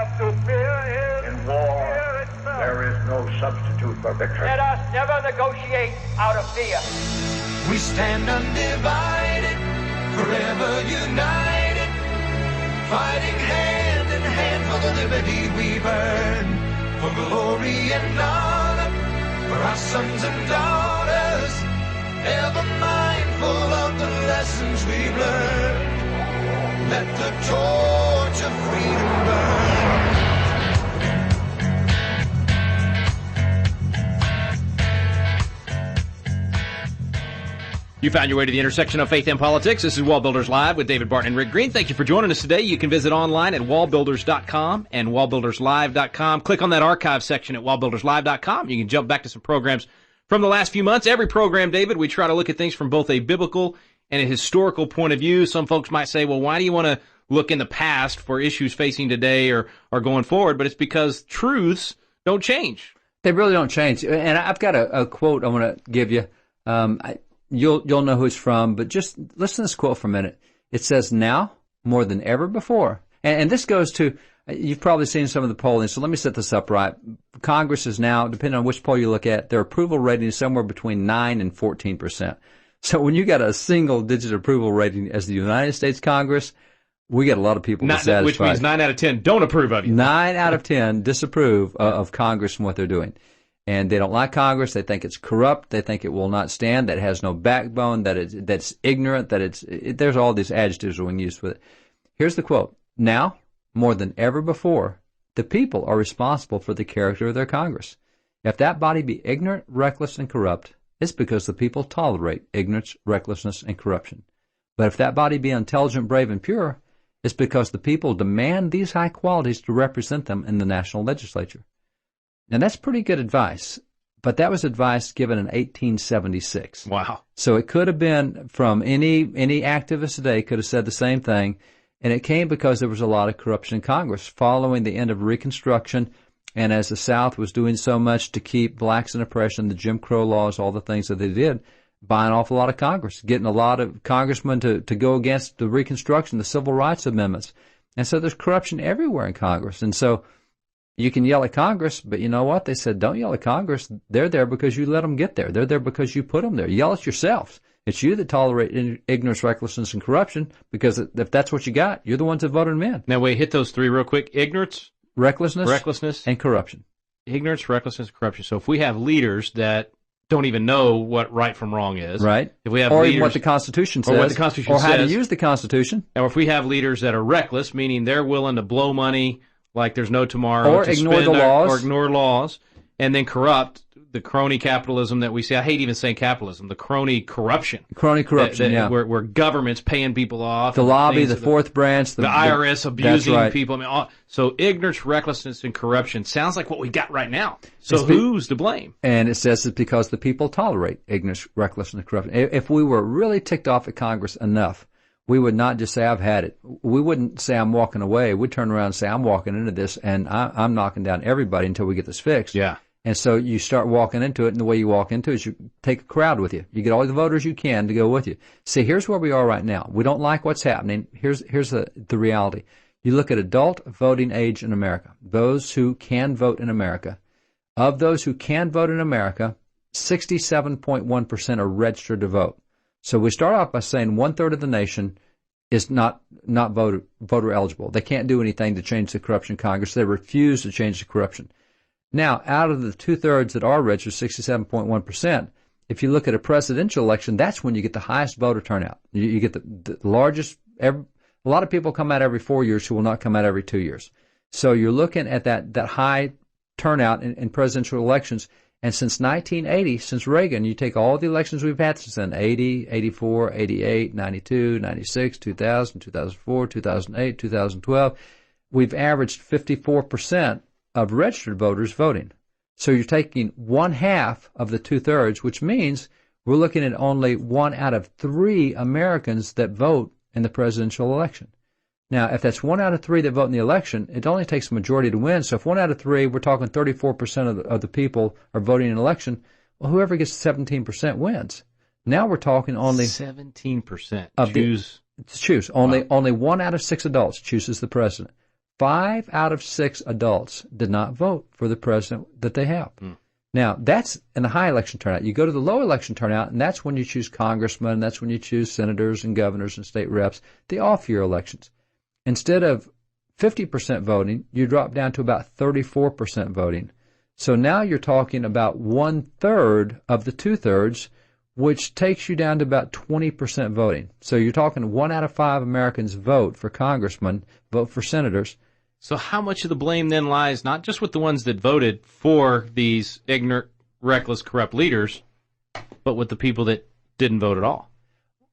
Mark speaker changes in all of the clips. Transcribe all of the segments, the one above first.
Speaker 1: have to fear is
Speaker 2: In war,
Speaker 1: fear itself.
Speaker 2: there is no substitute for victory.
Speaker 1: Let us never negotiate out of fear.
Speaker 3: We stand undivided, forever united, fighting hand in hand for the liberty we've earned, for glory and honor, for our sons and daughters, ever mindful of the lessons we've learned. Let the torch of freedom burn.
Speaker 4: You found your way to the intersection of faith and politics. This is WallBuilders Live with David Barton and Rick Green. Thank you for joining us today. You can visit online at wallbuilders.com and wallbuilderslive.com. Click on that archive section at wallbuilderslive.com. You can jump back to some programs from the last few months. Every program, David, we try to look at things from both a biblical and a historical point of view. Some folks might say, well, why do you want to look in the past for issues facing today or going forward? But it's because truths don't change.
Speaker 5: They really don't change. And I've got a quote I want to give you. You'll know who it's from, but just listen to this quote for a minute. It says, now, more than ever before. And this goes to, you've probably seen some of the polling, so let me set this up right. Congress is now, depending on which poll you look at, their approval rating is somewhere between 9 and 14%. So when you got a single-digit approval rating as the United States Congress, we got a lot of people dissatisfied.
Speaker 4: Which means 9 out of 10 don't approve of you.
Speaker 5: 9 out of 10 disapprove of Congress and what they're doing. And they don't like Congress. They think it's corrupt. They think it will not stand, that it has no backbone, that's ignorant, there's all these adjectives being used with it. Here's the quote. Now, more than ever before, the people are responsible for the character of their Congress. If that body be ignorant, reckless, and corrupt, it's because the people tolerate ignorance, recklessness, and corruption. But if that body be intelligent, brave, and pure, it's because the people demand these high qualities to represent them in the national legislature. Now, that's pretty good advice, but that was advice given in 1876.
Speaker 4: Wow.
Speaker 5: So it could have been from any activist today could have said the same thing, and it came because there was a lot of corruption in Congress following the end of Reconstruction, and as the South was doing so much to keep blacks in oppression, the Jim Crow laws, all the things that they did, buying off a lot of Congress, getting a lot of congressmen to go against the Reconstruction, the Civil Rights Amendments. And so there's corruption everywhere in Congress. And so you can yell at Congress, but you know what? They said, don't yell at Congress. They're there because you let them get there. They're there because you put them there. Yell at yourselves. It's you that tolerate ignorance, recklessness, and corruption, because if that's what you got, you're the ones that voted them in.
Speaker 4: Now, wait, hit those three real quick. Ignorance,
Speaker 5: recklessness, and corruption.
Speaker 4: Ignorance, recklessness, and corruption. So if we have leaders that don't even know what right from wrong is.
Speaker 5: Right.
Speaker 4: If we have
Speaker 5: or
Speaker 4: leaders,
Speaker 5: even what the Constitution says.
Speaker 4: Or what the Constitution
Speaker 5: or
Speaker 4: says.
Speaker 5: How to use the Constitution.
Speaker 4: Or if we have leaders that are reckless, meaning they're willing to blow money like there's no tomorrow.
Speaker 5: Or ignore the laws.
Speaker 4: Or ignore laws. And then corrupt, the crony capitalism that we see. I hate even saying capitalism. The crony corruption.
Speaker 5: Crony corruption, yeah.
Speaker 4: Where government's paying people off.
Speaker 5: The lobby, the fourth branch.
Speaker 4: The IRS abusing
Speaker 5: right.
Speaker 4: people. I mean, so ignorance, recklessness, and corruption sounds like what we got right now. So who's to blame?
Speaker 5: And it says it's because the people tolerate ignorance, recklessness, and corruption. If we were really ticked off at Congress enough, we would not just say, I've had it. We wouldn't say, I'm walking away. We'd turn around and say, I'm walking into this, and I'm knocking down everybody until we get this fixed.
Speaker 4: Yeah.
Speaker 5: And so you start walking into it, and the way you walk into it is you take a crowd with you. You get all the voters you can to go with you. See, here's where we are right now. We don't like what's happening. Here's the reality. You look at adult voting age in America, those who can vote in America. Of those who can vote in America, 67.1% are registered to vote. So we start off by saying 1/3 of the nation is not voter eligible. They can't do anything to change the corruption in Congress. They refuse to change the corruption. Now, out of the 2/3 that are registered, 67.1%, if you look at a presidential election, that's when you get the highest voter turnout. You get the largest. A lot of people come out every 4 years who will not come out every 2 years. So you're looking at that high turnout in presidential elections. And since 1980, since Reagan, you take all the elections we've had since then, 80, 84, 88, 92, 96, 2000, 2004, 2008, 2012, we've averaged 54% of registered voters voting. So you're taking 1/2 of the 2/3, which means we're looking at only 1 out of 3 Americans that vote in the presidential election. Now, if that's 1 out of 3 that vote in the election, it only takes a majority to win. So if 1 out of 3, we're talking 34% of the people are voting in an election, well, whoever gets 17% wins. Now we're talking only
Speaker 4: 17%
Speaker 5: choose. Only 1 out of 6 adults chooses the president. 5 out of 6 adults did not vote for the president that they have. Now, that's in the high election turnout. You go to the low election turnout, and that's when you choose congressmen, that's when you choose senators and governors and state reps, the off-year elections. Instead of 50% voting, you drop down to about 34% voting. So now you're talking about 1/3 of the 2/3, which takes you down to about 20% voting. So you're talking 1 out of 5 Americans vote for congressmen, vote for senators.
Speaker 4: So how much of the blame then lies not just with the ones that voted for these ignorant, reckless, corrupt leaders, but with the people that didn't vote at all?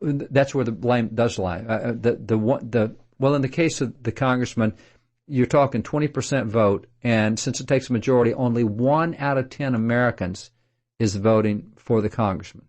Speaker 5: That's where the blame does lie. Well, in the case of the congressman, you're talking 20% vote, and since it takes a majority, only 1 out of 10 Americans is voting for the congressman.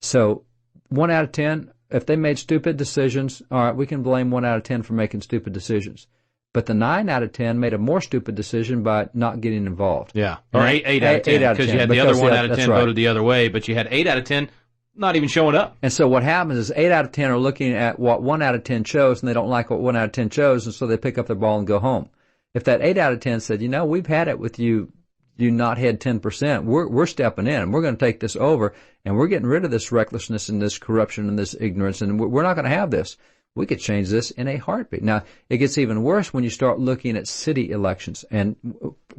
Speaker 5: So 1 out of 10, if they made stupid decisions, all right, we can blame 1 out of 10 for making stupid decisions. But the 9 out of 10 made a more stupid decision by not getting involved.
Speaker 4: Yeah, or 8 out of 10, because you had the other 1 out of 10 voted the other way, but you had 8 out of 10 not even showing up.
Speaker 5: And so what happens is 8 out of 10 are looking at what 1 out of 10 chose, and they don't like what 1 out of 10 chose, and so they pick up their ball and go home. If that 8 out of 10 said, we've had it with you knothead 10%, we're stepping in, and we're going to take this over, and we're getting rid of this recklessness and this corruption and this ignorance, and we're not going to have this. We could change this in a heartbeat. Now, it gets even worse when you start looking at city elections and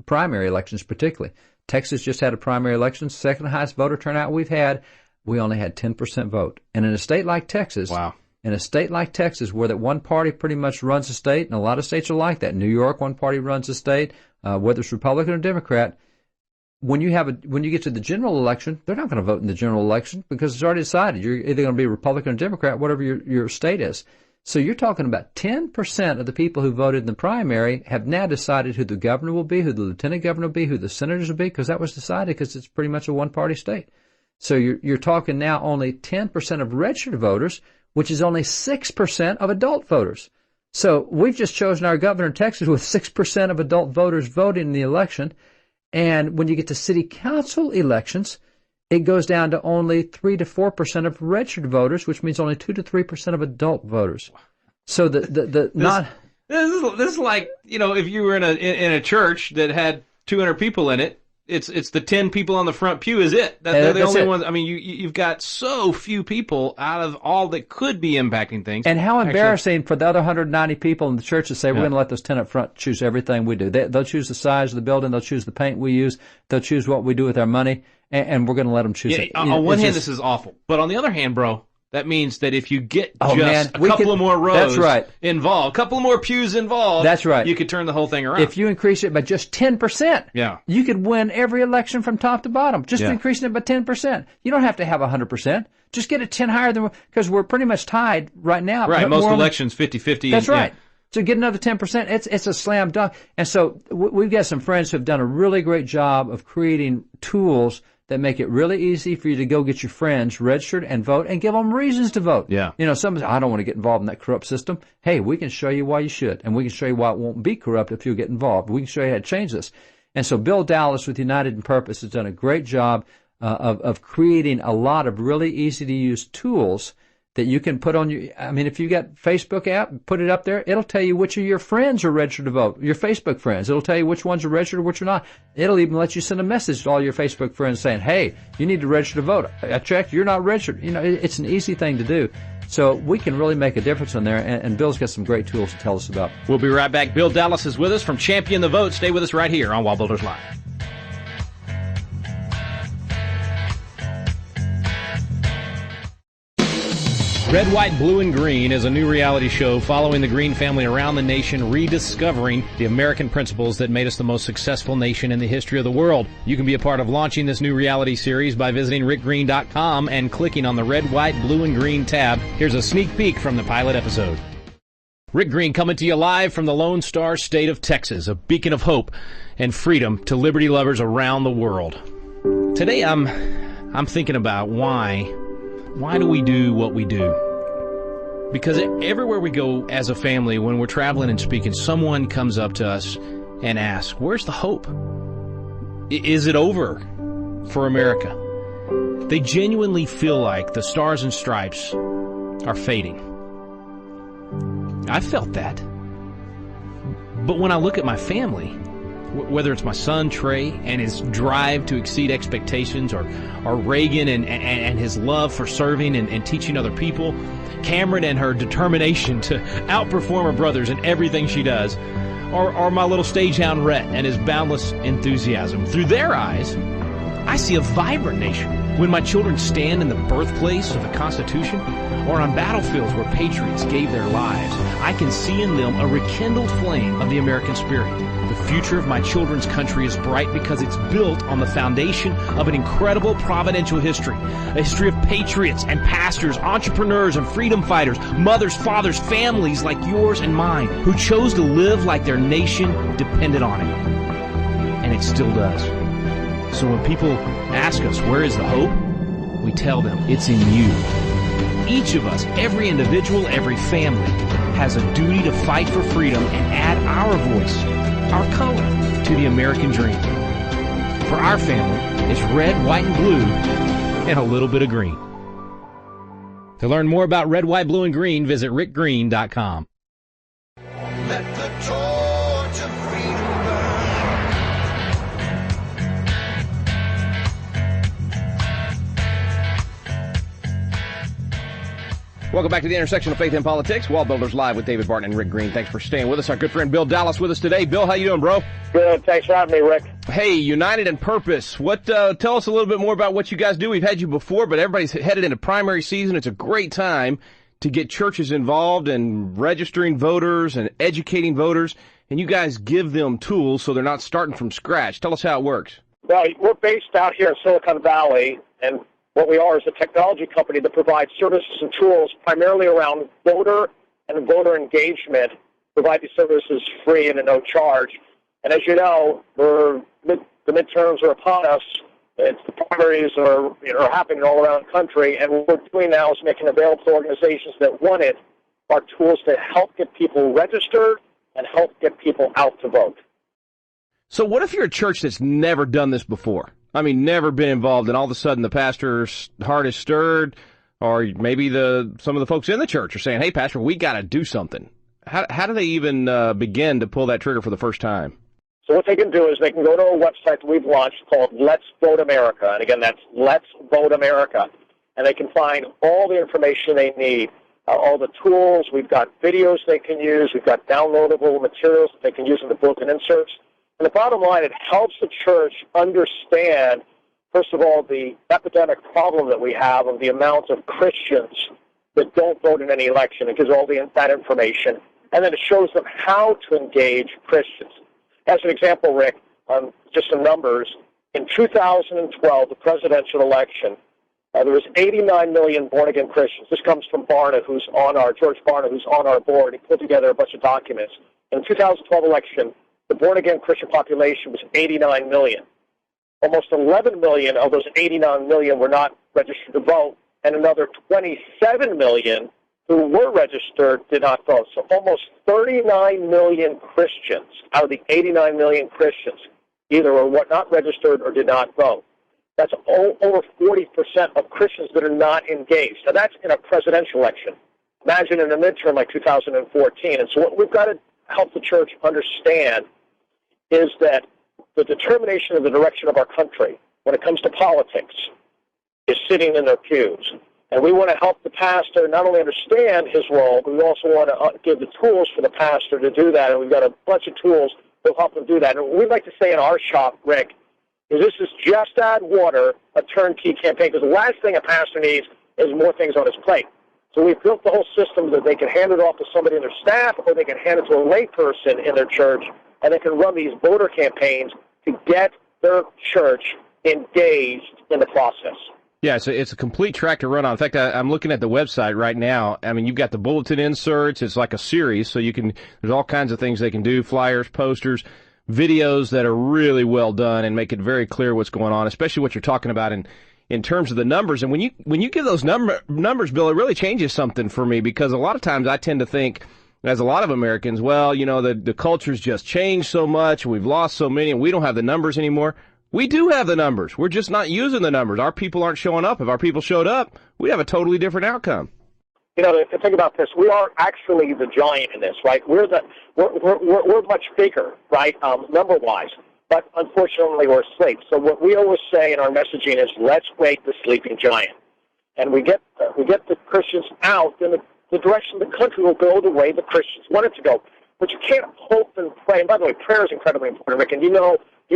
Speaker 5: primary elections particularly. Texas just had a primary election, second highest voter turnout we've had. We only had 10% vote. And in a state like Texas, where that one party pretty much runs the state, and a lot of states are like that. New York, one party runs the state, whether it's Republican or Democrat. When you get to the general election, they're not going to vote in the general election because it's already decided. You're either going to be Republican or Democrat, whatever your state is. So you're talking about 10% of the people who voted in the primary have now decided who the governor will be, who the lieutenant governor will be, who the senators will be, because that was decided because it's pretty much a one-party state. So you're talking now only 10% of registered voters, which is only 6% of adult voters. So we've just chosen our governor in Texas with 6% of adult voters voting in the election. And when you get to city council elections, it goes down to only 3 to 4% of registered voters, which means only 2 to 3% of adult voters. So this
Speaker 4: is like, if you were in a church that had 200 people in it, it's the 10 people on the front pew is it. They're the only ones. I mean, you've got so few people out of all that could be impacting things.
Speaker 5: And how embarrassing for the other 190 people in the church to say, we're going to let those 10 up front choose everything we do. They'll choose the size of the building. They'll choose the paint we use. They'll choose what we do with our money. And we're going to let them choose it.
Speaker 4: On one hand, this is awful. But on the other hand, bro, that means that if you get a couple of more rows involved, a couple of more pews involved,
Speaker 5: that's right,
Speaker 4: you could turn the whole thing around.
Speaker 5: If you increase it by just 10%, you could win every election from top to bottom, just increasing it by 10%. You don't have to have 100%. Just get it 10 higher than, because we're pretty much tied right now.
Speaker 4: Right, most elections 50-50.
Speaker 5: That's right. So get another 10%, it's a slam dunk. And so we've got some friends who have done a really great job of creating tools that make it really easy for you to go get your friends registered and vote and give them reasons to vote. Some say, I don't want to get involved in that corrupt system. Hey, we can show you why you should, and we can show you why it won't be corrupt if you get involved. We can show you how to change this. And so Bill Dallas with United in Purpose has done a great job of creating a lot of really easy-to-use tools that you can put on your, if you got Facebook app, put it up there, it'll tell you which of your friends are registered to vote, your Facebook friends. It'll tell you which ones are registered and which are not. It'll even let you send a message to all your Facebook friends saying, hey, you need to register to vote. I checked, you're not registered. It's an easy thing to do. So we can really make a difference in there, and Bill's got some great tools to tell us about.
Speaker 4: We'll be right back. Bill Dallas is with us from Champion the Vote. Stay with us right here on WallBuilders Live. Red, White, Blue, and Green is a new reality show following the Green family around the nation, rediscovering the American principles that made us the most successful nation in the history of the world. You can be a part of launching this new reality series by visiting rickgreen.com and clicking on the Red, White, Blue, and Green tab. Here's a sneak peek from the pilot episode. Rick Green coming to you live from the Lone Star State of Texas, a beacon of hope and freedom to liberty lovers around the world. Today I'm thinking about why do we do what we do? Because everywhere we go as a family, when we're traveling and speaking, someone comes up to us and asks, where's the hope? Is it over for America? They genuinely feel like the stars and stripes are fading. I felt that. But when I look at my family, whether it's my son Trey and his drive to exceed expectations, or Reagan and his love for serving and teaching other people, Cameron and her determination to outperform her brothers in everything she does, or my little stagehound Rhett and his boundless enthusiasm, through their eyes, I see a vibrant nation. When my children stand in the birthplace of the Constitution, or on battlefields where patriots gave their lives, I can see in them a rekindled flame of the American spirit. The future of my children's country is bright because it's built on the foundation of an incredible providential history. A history of patriots and pastors, entrepreneurs and freedom fighters, mothers, fathers, families like yours and mine, who chose to live like their nation depended on it. And it still does. So when people ask us, where is the hope? We tell them, it's in you. Each of us, every individual, every family, has a duty to fight for freedom and add our voice, our color, to the American dream. For our family, it's red, white, and blue, and a little bit of green. To learn more about red, white, blue, and green, visit rickgreen.com.
Speaker 3: Let the torch of freedom burn.
Speaker 4: Welcome back to the intersection of faith and politics. WallBuilders Live with David Barton and Rick Green. Thanks for staying with us. Our good friend Bill Dallas with us today. Bill, how you doing, bro?
Speaker 1: Good. Thanks for having me, Rick.
Speaker 4: Hey, United in Purpose. Tell us a little bit more about what you guys do. We've had you before, but everybody's headed into primary season. It's a great time to get churches involved and registering voters and educating voters, and you guys give them tools so they're not starting from scratch. Tell us how it works.
Speaker 1: Well, we're based out here in Silicon Valley, and what we are is a technology company that provides services and tools primarily around voter and voter engagement. Provide these services free and at no charge. And as you know, the midterms are upon us. The primaries are happening all around the country, and what we're doing now is making available to organizations that want it our tools to help get people registered and help get people out to vote.
Speaker 4: So what if you're a church that's never done this before? I mean, never been involved, and all of a sudden the pastor's heart is stirred, or maybe some of the folks in the church are saying, hey, Pastor, we got to do something. How do they even begin to pull that trigger for the first time?
Speaker 1: So what they can do is they can go to a website that we've launched called Let's Vote America. And again, that's Let's Vote America. And they can find all the information they need, all the tools. We've got videos they can use. We've got downloadable materials that they can use in the book and inserts. And the bottom line, it helps the church understand, first of all, the epidemic problem that we have of the amount of Christians that don't vote in any election. It gives all that information. And then it shows them how to engage Christians. As an example, Rick, just some numbers, in 2012, the presidential election, there was 89 million born-again Christians. This comes from George Barna, who's on our board. He put together a bunch of documents. In the 2012 election, the born-again Christian population was 89 million. Almost 11 million of those 89 million were not registered to vote, and another 27 million who were registered did not vote. So almost 39 million Christians out of the 89 million Christians either were not registered or did not vote. That's over 40% of Christians that are not engaged. Now, that's in a presidential election. Imagine in a midterm like 2014. And so what we've got to help the church understand is that the determination of the direction of our country when it comes to politics is sitting in their pews. And we want to help the pastor not only understand his role, but we also want to give the tools for the pastor to do that. And we've got a bunch of tools that will help them do that. And what we'd like to say in our shop, Rick, is this is just add water, a turnkey campaign, because the last thing a pastor needs is more things on his plate. So we've built the whole system that they can hand it off to somebody in their staff, or they can hand it to a layperson in their church, and they can run these voter campaigns to get their church engaged in the process.
Speaker 4: Yeah, it's a complete track to run on. In fact, I'm looking at the website right now. I mean, you've got the bulletin inserts. It's like a series, so there's all kinds of things they can do, flyers, posters, videos that are really well done and make it very clear what's going on, especially what you're talking about in terms of the numbers. And when you give those numbers, Bill, it really changes something for me, because a lot of times I tend to think, as a lot of Americans, well, you know, the culture's just changed so much, and we've lost so many, and we don't have the numbers anymore. We do have the numbers. We're just not using the numbers. Our people aren't showing up. If our people showed up, we'd have a totally different outcome.
Speaker 1: think about this. We are actually the giant in this, right? We're much bigger, right, number-wise. But unfortunately, we're asleep. So what we always say in our messaging is, let's wake the sleeping giant. And we get the Christians out in the direction the country will go the way the Christians want it to go. But you can't hope and pray. And by the way, prayer is incredibly important, Rick. And you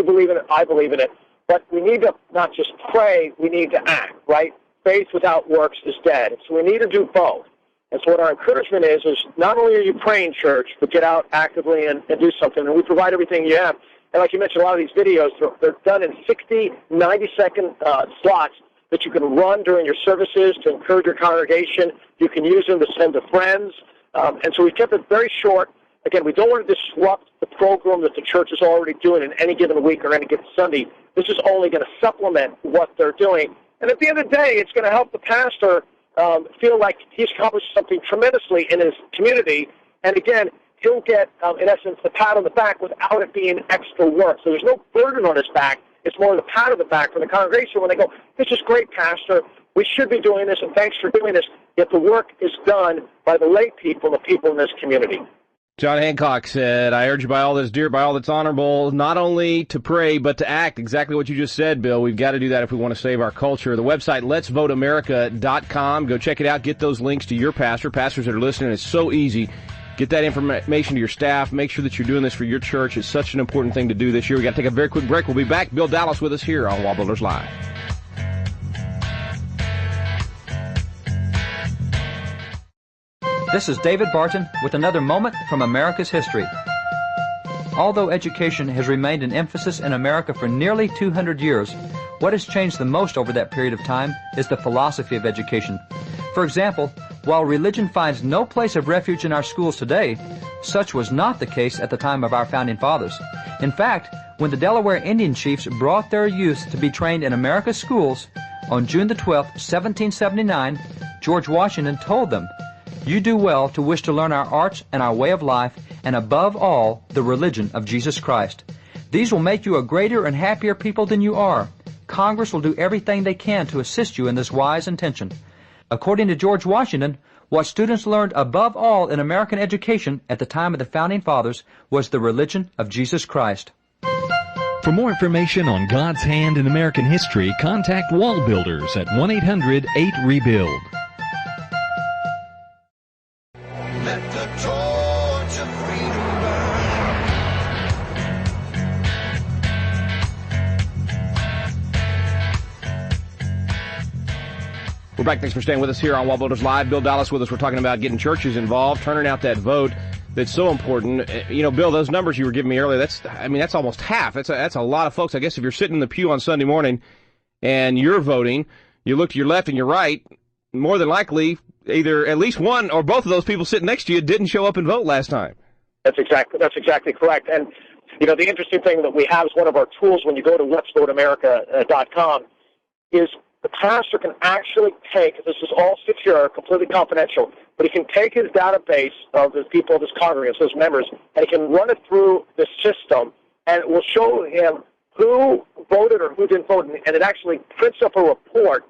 Speaker 1: believe in it, I believe in it. But we need to not just pray, we need to act, right? Faith without works is dead. So we need to do both. And so what our encouragement is not only are you praying, church, but get out actively and do something. And we provide everything you have. And like you mentioned, a lot of these videos, they're done in 60, 90-second slots that you can run during your services to encourage your congregation. You can use them to send to friends. And so we kept it very short. Again, we don't want to disrupt the program that the church is already doing in any given week or any given Sunday. This is only going to supplement what they're doing. And at the end of the day, it's going to help the pastor feel like he's accomplished something tremendously in his community. And again, he'll get, in essence, the pat on the back without it being extra work. So there's no burden on his back. It's more the pat on the back from the congregation when they go, this is great, Pastor. We should be doing this, and thanks for doing this. Yet the work is done by the lay people, the people in this community.
Speaker 4: John Hancock said, I urge you by all that's dear, by all that's honorable, not only to pray, but to act. Exactly what you just said, Bill. We've got to do that if we want to save our culture. The website, letsvoteamerica.com. Go check it out. Get those links to your pastor. Pastors that are listening, it's so easy. Get that information to your staff. Make sure that you're doing this for your church. It's such an important thing to do this year. We've got to take a very quick break. We'll be back. Bill Dallas with us here on WallBuilders Live.
Speaker 5: This is David Barton with another moment from America's history. Although education has remained an emphasis in America for nearly 200 years, what has changed the most over that period of time is the philosophy of education. For example, while religion finds no place of refuge in our schools today, such was not the case at the time of our founding fathers. In fact, when the Delaware Indian chiefs brought their youth to be trained in America's schools, on June the 12th, 1779, George Washington told them, "You do well to wish to learn our arts and our way of life, and above all, the religion of Jesus Christ. These will make you a greater and happier people than you are. Congress will do everything they can to assist you in this wise intention." According to George Washington, what students learned above all in American education at the time of the Founding Fathers was the religion of Jesus Christ.
Speaker 6: For more information on God's hand in American history, contact WallBuilders at 1-800-8-REBUILD.
Speaker 3: Let the torch of freedom burn.
Speaker 4: We're back. Thanks for staying with us here on WallBuilders Live. Bill Dallas with us. We're talking about getting churches involved, turning out that vote that's so important. You know, Bill, those numbers you were giving me earlier, that's almost half. That's a lot of folks. I guess if you're sitting in the pew on Sunday morning and you're voting, you look to your left and your right, more than likely either at least one or both of those people sitting next to you didn't show up and vote last time.
Speaker 1: That's exactly correct. And, you know, the interesting thing that we have is one of our tools when you go to letsvoteamerica.com is the pastor can actually take, this is all secure, completely confidential, but he can take his database of the people of his congregants, those members, and he can run it through the system, and it will show him who voted or who didn't vote, and it actually prints up a report,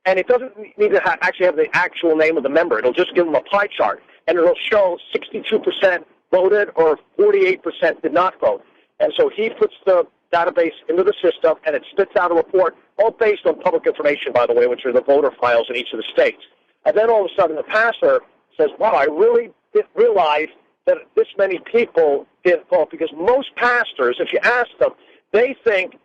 Speaker 1: and it doesn't need to actually have the actual name of the member. It'll just give him a pie chart, and it'll show 62% voted or 48% did not vote. And so he puts the database into the system, and it spits out a report, all based on public information, by the way, which are the voter files in each of the states. And then all of a sudden the pastor says, wow, I really didn't realize that this many people didn't vote, because most pastors, if you ask them, they think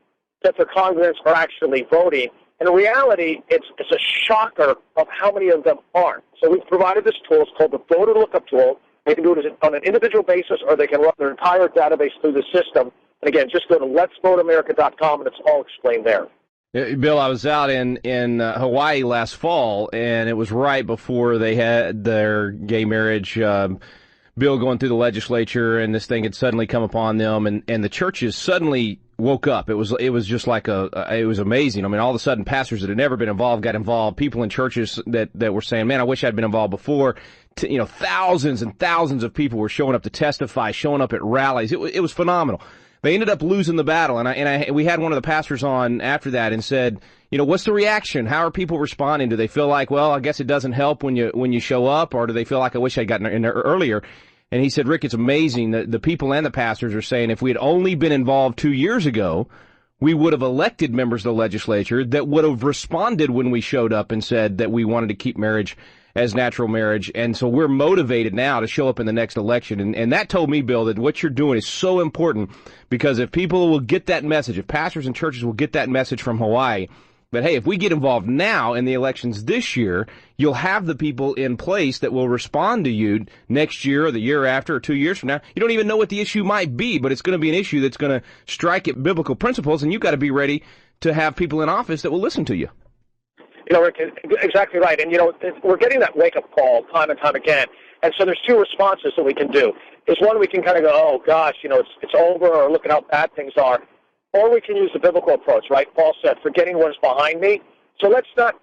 Speaker 1: that their congregants are actually voting. And in reality, it's a shocker of how many of them aren't. So we've provided this tool. It's called the Voter Lookup Tool. They can do it on an individual basis, or they can run their entire database through the system. And again, just go to letsvoteamerica.com, and it's all explained there.
Speaker 4: Bill, I was out in Hawaii last fall, and it was right before they had their gay marriage bill going through the legislature, and this thing had suddenly come upon them, and the churches suddenly woke up. It was just like it was amazing. I mean, all of a sudden, pastors that had never been involved got involved. People in churches that were saying, "Man, I wish I'd been involved before." You know, thousands and thousands of people were showing up to testify, showing up at rallies. It was phenomenal.
Speaker 7: They ended up losing the battle, and we had one of the pastors on after that and said, what's the reaction? How are people responding? Do they feel like, well, I guess it doesn't help when you show up, or do they feel like I wish I'd gotten in there earlier? And he said, Rick, it's amazing that the people and the pastors are saying if we had only been involved 2 years ago, we would have elected members of the legislature that would have responded when we showed up and said that we wanted to keep marriage as natural marriage. And so we're motivated now to show up in the next election. And that told me, Bill, that what you're doing is so important, because if people will get that message, if pastors and churches will get that message from Hawaii, that, hey, if we get involved now in the elections this year, you'll have the people in place that will respond to you next year or the year after or 2 years from now. You don't even know what the issue might be, but it's going to be an issue that's going to strike at biblical principles, and you've got to be ready to have people in office that will listen to you.
Speaker 1: Rick, exactly right. And, we're getting that wake-up call time and time again. And so there's two responses that we can do. Is one, we can kind of go, oh, gosh, it's over, or look at how bad things are. Or we can use the biblical approach, right? Paul said, forgetting what is behind me. So let's not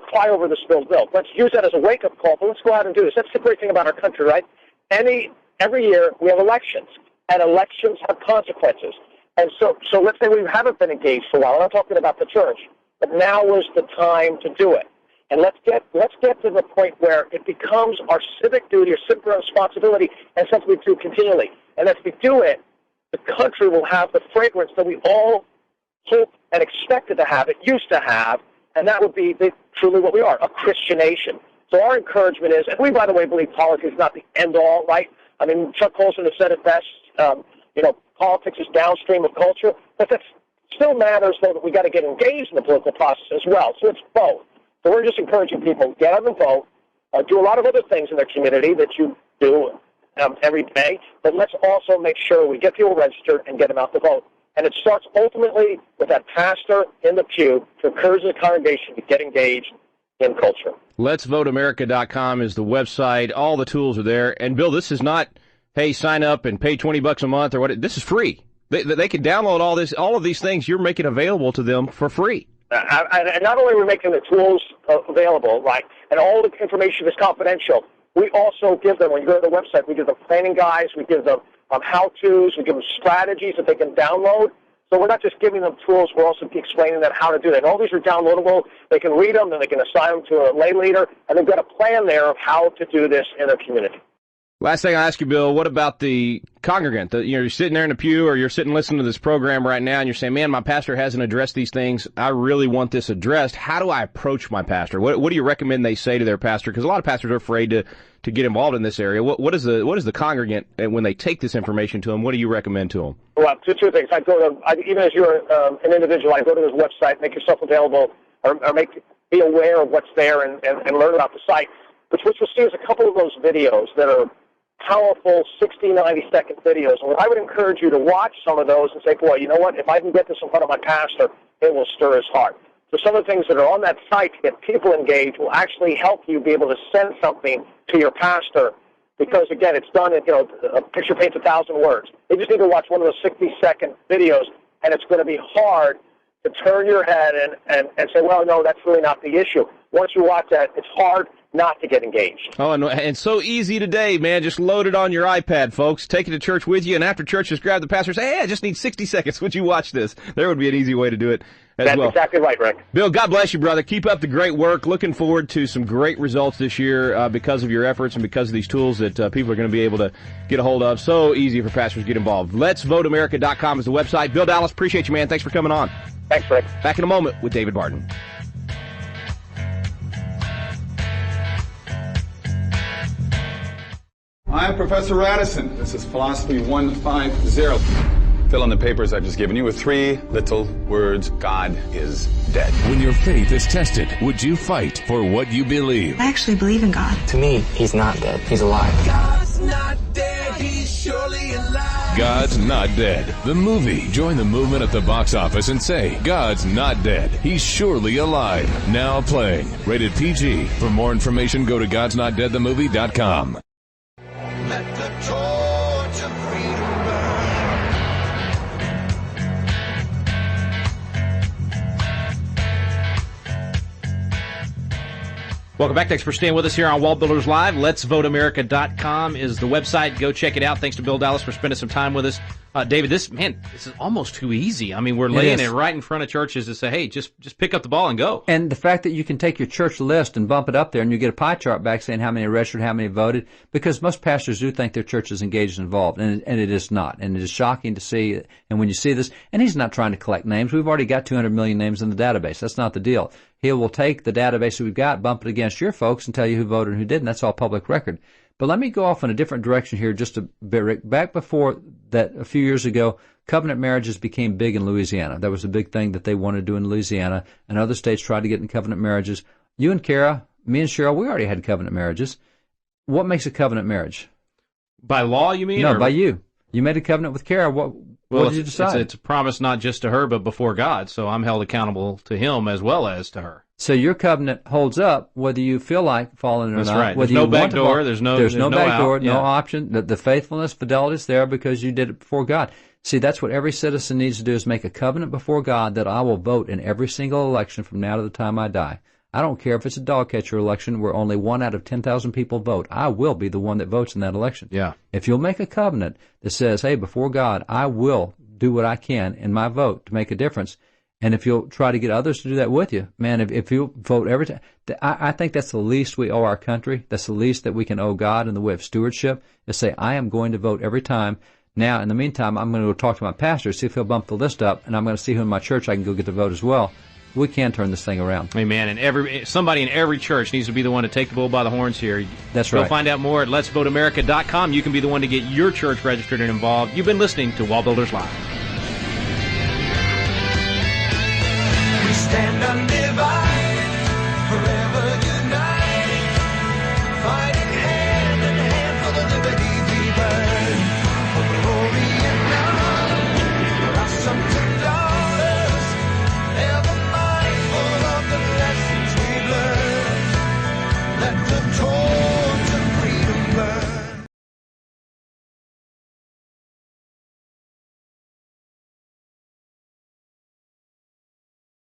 Speaker 1: cry over the spilled milk. Let's use that as a wake-up call, but let's go out and do this. That's the great thing about our country, right? Every year we have elections, and elections have consequences. And so let's say we haven't been engaged for a while. I'm not talking about the church, but now is the time to do it. And let's get to the point where it becomes our civic duty or civic responsibility and something we do continually. And if we do it, the country will have the fragrance that we all hope and expected to have, it used to have, and that would be truly what we are, a Christian nation. So our encouragement is, and we, by the way, believe politics is not the end-all, right? I mean, Chuck Colson has said it best, politics is downstream of culture, but that still matters, though, that we got to get engaged in the political process as well. So it's both. So we're just encouraging people, get out and vote, do a lot of other things in their community that you do every day, but let's also make sure we get people registered and get them out to vote. And it starts ultimately with that pastor in the pew to encourage the congregation to get engaged in culture.
Speaker 7: Let'sVoteAmerica.com is the website. All the tools are there. And, Bill, this is not, hey, sign up and pay $20 a month or what. This is free. They can download all of these things you're making available to them for free.
Speaker 1: And not only are we making the tools available, right, and all the information is confidential, we also give them, when you go to the website, we give them planning guides, we give them how-tos, we give them strategies that they can download. So we're not just giving them tools, we're also explaining them how to do that. And all these are downloadable. They can read them, then they can assign them to a lay leader, and they've got a plan there of how to do this in their community.
Speaker 7: Last thing I ask you, Bill, what about the congregant? You're sitting there in the pew, or you're sitting listening to this program right now, and you're saying, man, my pastor hasn't addressed these things. I really want this addressed. How do I approach my pastor? What do you recommend they say to their pastor? Because a lot of pastors are afraid to get involved in this area. What is the congregant, and when they take this information to them, what do you recommend to them?
Speaker 1: Well, two things. Even as you're an individual, I go to this website, make yourself available, or be aware of what's there and learn about the site. But what you'll see is a couple of those videos that are powerful 60, 90-second videos. And I would encourage you to watch some of those and say, boy, you know what? If I can get this in front of my pastor, it will stir his heart. So some of the things that are on that site to get people engaged will actually help you be able to send something to your pastor because, again, it's done, a picture paints 1,000 words. You just need to watch one of those 60-second videos, and it's going to be hard to turn your head and say, well, no, that's really not the issue. Once you watch that, it's hard not to get engaged.
Speaker 7: Oh, and so easy today, man. Just load it on your iPad, folks. Take it to church with you, and after church, just grab the pastor and say, hey, I just need 60 seconds. Would you watch this? There would be an easy way to do it as
Speaker 1: That's
Speaker 7: well.
Speaker 1: That's exactly right, Rick.
Speaker 7: Bill, God bless you, brother. Keep up the great work. Looking forward to some great results this year because of your efforts and because of these tools that people are going to be able to get a hold of. So easy for pastors to get involved. Let'sVoteAmerica.com is the website. Bill Dallas, appreciate you, man. Thanks for coming on.
Speaker 1: Thanks, Rick.
Speaker 7: Back in a moment with David Barton.
Speaker 8: I'm Professor Radisson. This is Philosophy 150. Fill in the papers I've just given you with 3 little words. God is dead.
Speaker 9: When your faith is tested, would you fight for what you believe?
Speaker 10: I actually believe in God.
Speaker 11: To me, he's not dead. He's alive.
Speaker 3: God's not dead. He's surely alive.
Speaker 9: God's Not Dead, the movie. Join the movement at the box office and say, God's not dead. He's surely alive. Now playing. Rated PG. For more information, go to godsnotdeadthemovie.com.
Speaker 3: Let the torch of freedom burn.
Speaker 4: Welcome back. Thanks for staying with us here on WallBuilders Live. Let'sVoteAmerica.com is the website. Go check it out. Thanks to Bill Dallas for spending some time with us David, this is almost too easy. I mean, we're laying it right in front of churches to say, hey, just pick up the ball and go.
Speaker 5: And the fact that you can take your church list and bump it up there and you get a pie chart back saying how many registered, how many voted, because most pastors do think their church is engaged and involved, and it is not. And it is shocking to see, and when you see this, and he's not trying to collect names. We've already got 200 million names in the database. That's not the deal. He will take the database that we've got, bump it against your folks, and tell you who voted and who didn't. That's all public record. But let me go off in a different direction here just a bit, Rick. Back before that, a few years ago, covenant marriages became big in Louisiana. That was a big thing that they wanted to do in Louisiana, and other states tried to get in covenant marriages. You and Kara, me and Cheryl, we already had covenant marriages. What makes a covenant marriage?
Speaker 4: By law, you mean?
Speaker 5: No, by you. You made a covenant with Kara. What did you decide?
Speaker 4: It's a promise not just to her, but before God. So I'm held accountable to him as well as to her.
Speaker 5: So your covenant holds up whether you feel like falling or
Speaker 4: That's
Speaker 5: not.
Speaker 4: Right.
Speaker 5: Whether
Speaker 4: There's no
Speaker 5: you
Speaker 4: back
Speaker 5: want to
Speaker 4: door. There's no
Speaker 5: back door,
Speaker 4: out.
Speaker 5: no option. The faithfulness, fidelity is there because you did it before God. See, that's what every citizen needs to do is make a covenant before God that I will vote in every single election from now to the time I die. I don't care if it's a dog catcher election where only 1 out of 10,000 people vote. I will be the one that votes in that election.
Speaker 4: Yeah.
Speaker 5: If you'll make a covenant that says, hey, before God, I will do what I can in my vote to make a difference, and if you'll try to get others to do that with you, man, if you vote every time, I think that's the least we owe our country. That's the least that we can owe God in the way of stewardship, is say, I am going to vote every time. Now, in the meantime, I'm going to go talk to my pastor, see if he'll bump the list up, and I'm going to see who in my church I can go get the vote as well. We can turn this thing around.
Speaker 4: Amen. And somebody in every church needs to be the one to take the bull by the horns here.
Speaker 5: That's right.
Speaker 4: Go find out more at letsvoteamerica.com. You can be the one to get your church registered and involved. You've been listening to WallBuilders Live.
Speaker 3: We stand undivided.